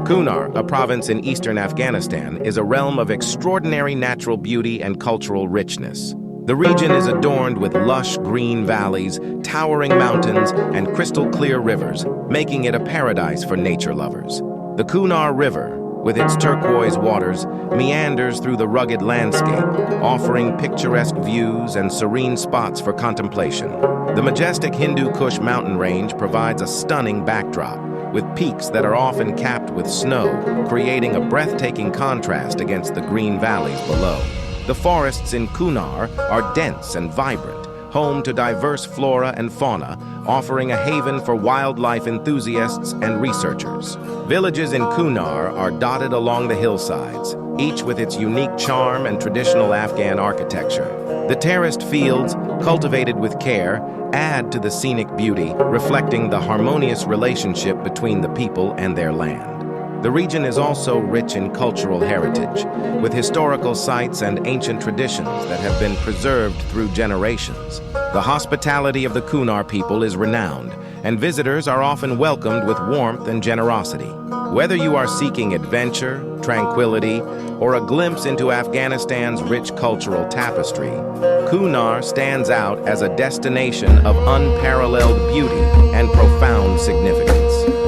Kunar, a province in eastern Afghanistan, is a realm of extraordinary natural beauty and cultural richness. The region is adorned with lush green valleys, towering mountains, and crystal-clear rivers, making it a paradise for nature lovers. The Kunar River, with its turquoise waters, meanders through the rugged landscape, offering picturesque views and serene spots for contemplation. The majestic Hindu Kush mountain range provides a stunning backdrop, with peaks that are often capped with snow, creating a breathtaking contrast against the green valleys below. The forests in Kunar are dense and vibrant, home to diverse flora and fauna, offering a haven for wildlife enthusiasts and researchers. Villages in Kunar are dotted along the hillsides, each with its unique charm and traditional Afghan architecture. The terraced fields, cultivated with care, add to the scenic beauty, reflecting the harmonious relationship between the people and their land. The region is also rich in cultural heritage, with historical sites and ancient traditions that have been preserved through generations. The hospitality of the Kunar people is renowned, and visitors are often welcomed with warmth and generosity. Whether you are seeking adventure, tranquility, or a glimpse into Afghanistan's rich cultural tapestry, Kunar stands out as a destination of unparalleled beauty and profound significance.